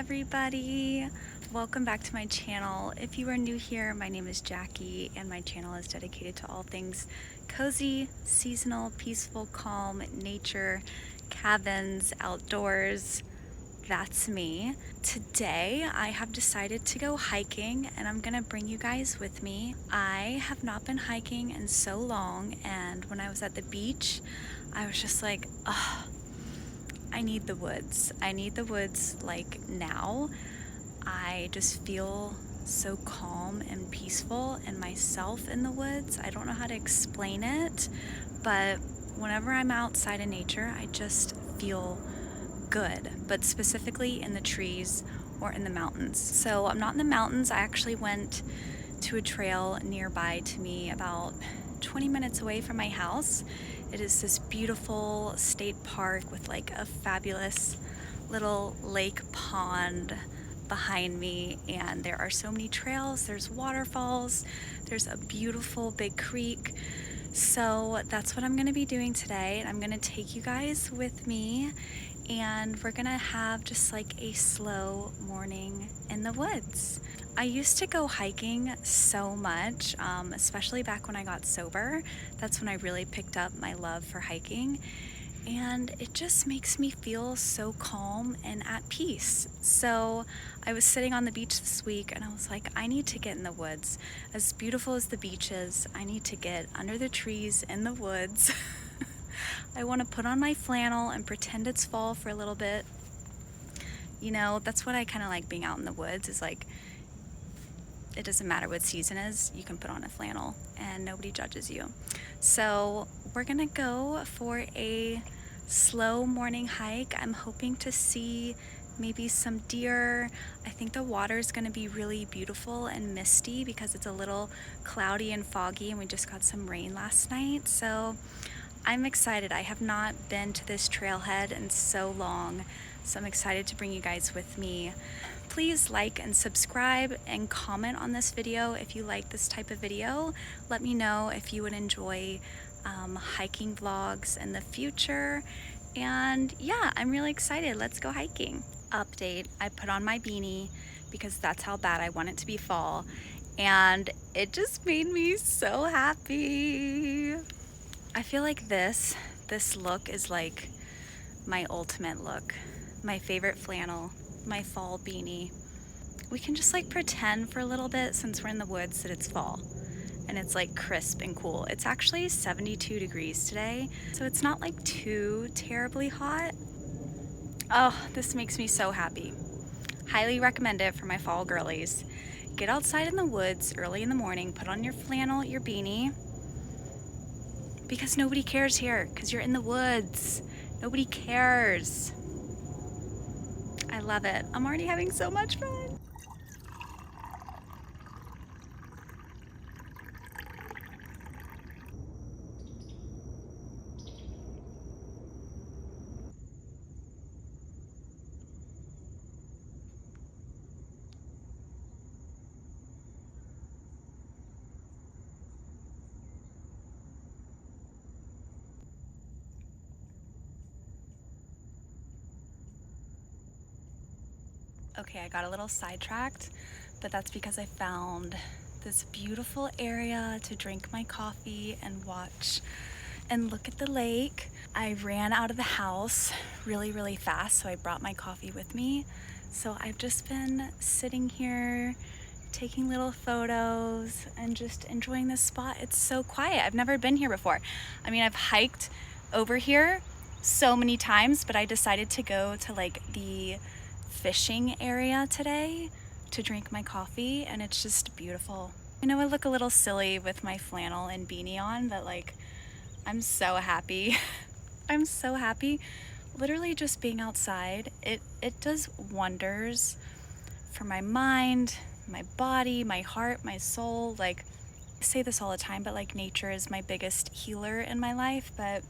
everybody. Welcome back to my channel. If you are new here, my name is Jackie and my channel is dedicated to all things cozy, seasonal, peaceful, calm, nature, cabins, outdoors. That's me. Today I have decided to go hiking and I'm gonna bring you guys with me. I have not been hiking in so long, and when I was at the beach I was just like, ugh, I need the woods. I need the woods like now. I just feel so calm and peaceful and myself in the woods. I don't know how to explain it, but whenever I'm outside in nature, I just feel good, but specifically in the trees or in the mountains. So I'm not in the mountains. I actually went to a trail nearby to me about 20 minutes away from my house. It is this beautiful state park with like a fabulous little lake pond behind me, and there are so many trails, there's waterfalls, there's a beautiful big creek. So that's what I'm going to be doing today, and I'm going to take you guys with me, and we're going to have just like a slow morning in the woods. I used to go hiking so much, especially back when I got sober. That's when I really picked up my love for hiking, and it just makes me feel so calm and at peace. So I was sitting on the beach this week and I was like, I need to get in the woods. As beautiful as the beach is, I need to get under the trees in the woods. I want to put on my flannel and pretend it's fall for a little bit. You know, that's what I kind of like being out in the woods, is like, it doesn't matter what season is, you can put on a flannel and nobody judges you. So we're gonna go for a slow morning hike. I'm hoping to see maybe some deer. I think the water is gonna be really beautiful and misty because it's a little cloudy and foggy, and we just got some rain last night. So I'm excited. I have not been to this trailhead in so long, so I'm excited to bring you guys with me. Please like and subscribe and comment on this video if you like this type of video. Let me know if you would enjoy hiking vlogs in the future. And yeah, I'm really excited. Let's go hiking. Update, I put on my beanie because that's how bad I want it to be fall, and it just made me so happy. I feel like this look is like my ultimate look. My favorite flannel, my fall beanie. We can just like pretend for a little bit, since we're in the woods, that it's fall and it's like crisp and cool. It's actually 72 degrees today, so it's not like too terribly hot. Oh, this makes me so happy. Highly recommend it for my fall girlies. Get outside in the woods early in the morning, put on your flannel, your beanie, because nobody cares here, because you're in the woods. Nobody cares. I love it. I'm already having so much fun. Okay, I got a little sidetracked, but that's because I found this beautiful area to drink my coffee and watch and look at the lake. I ran out of the house really fast, so I brought my coffee with me. So I've just been sitting here taking little photos and just enjoying this spot. It's so quiet. I've never been here before. I mean, I've hiked over here so many times, but I decided to go to like the fishing area today to drink my coffee, and it's just beautiful. I know I look a little silly with my flannel and beanie on, but like, I'm so happy. I'm so happy. Literally just being outside, it does wonders for my mind, my body, my heart, my soul. Like, I say this all the time, but like, nature is my biggest healer in my life. But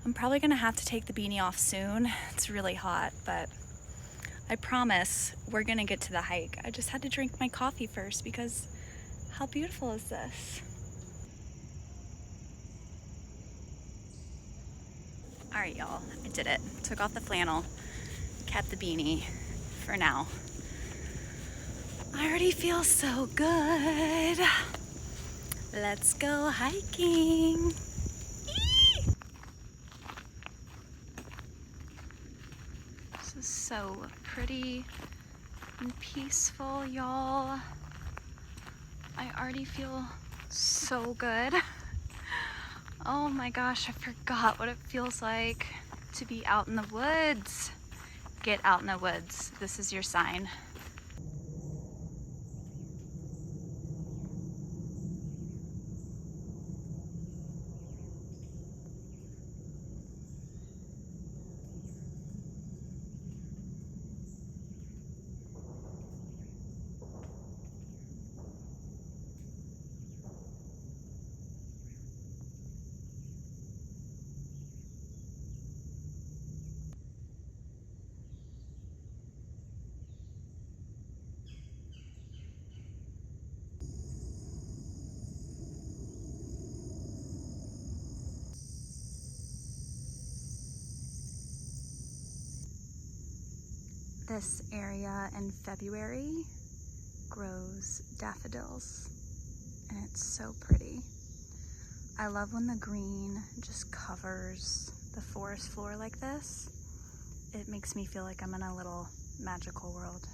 I'm probably gonna have to take the beanie off soon. It's really hot, but I promise we're gonna get to the hike. I just had to drink my coffee first, because how beautiful is this? All right, y'all, I did it. Took off the flannel, kept the beanie for now. I already feel so good. Let's go hiking. Eee! This is so pretty and peaceful, y'all. I already feel so good. Oh my gosh, I forgot what it feels like to be out in the woods. Get out in the woods. This is your sign. This area in February grows daffodils, and it's so pretty. I love when the green just covers the forest floor like this. It makes me feel like I'm in a little magical world.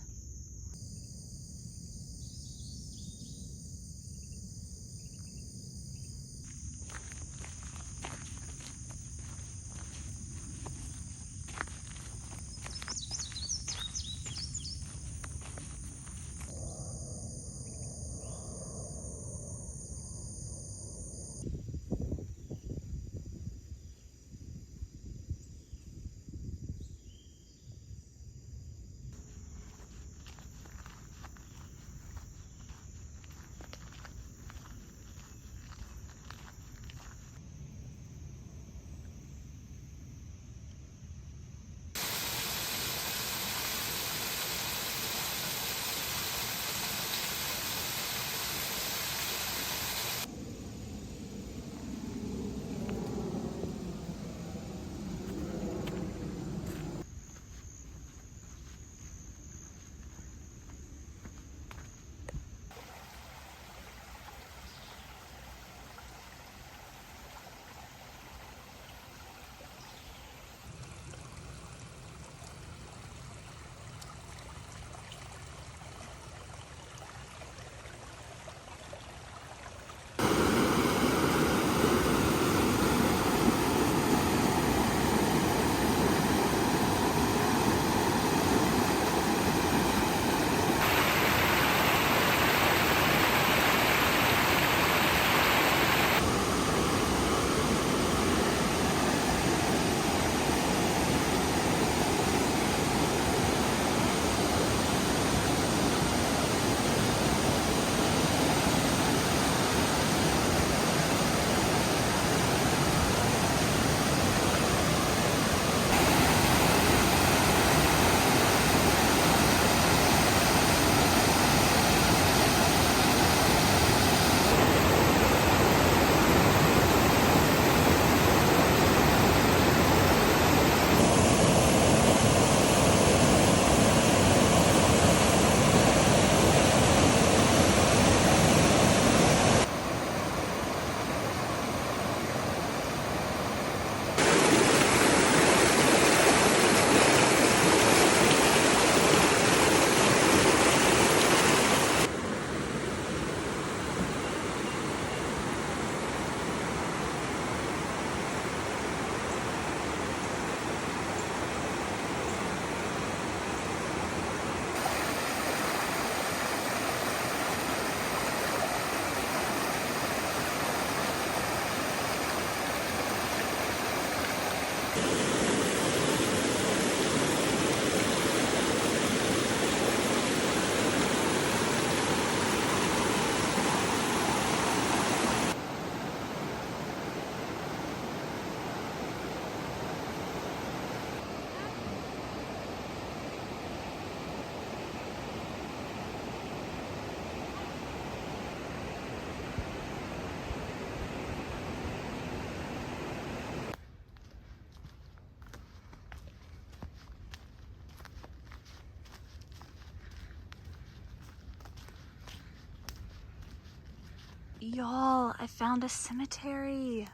Y'all, I found a cemetery.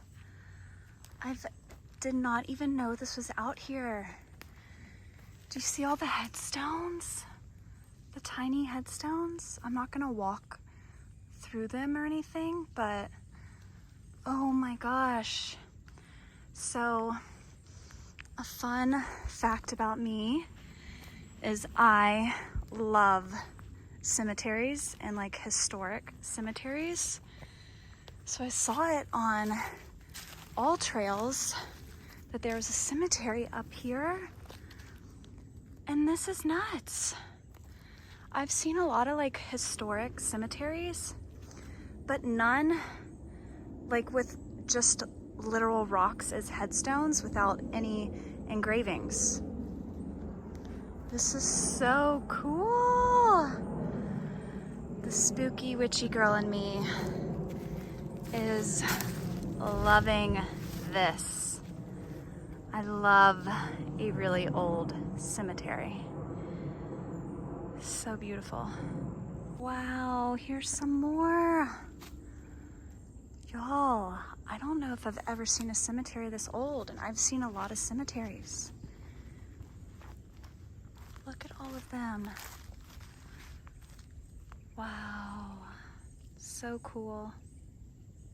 Did not even know this was out here. Do you see all the headstones? The tiny headstones? I'm not gonna walk through them or anything, but oh my gosh. So, a fun fact about me is I love cemeteries and like historic cemeteries. So I saw it on All Trails that there was a cemetery up here, and this is nuts. I've seen a lot of like historic cemeteries, but none like with just literal rocks as headstones without any engravings. This is so cool. The spooky witchy girl in me is loving this. I love a really old cemetery. So beautiful. Wow, here's some more. Y'all, I don't know if I've ever seen a cemetery this old, and I've seen a lot of cemeteries. Look at all of them. Wow, so cool.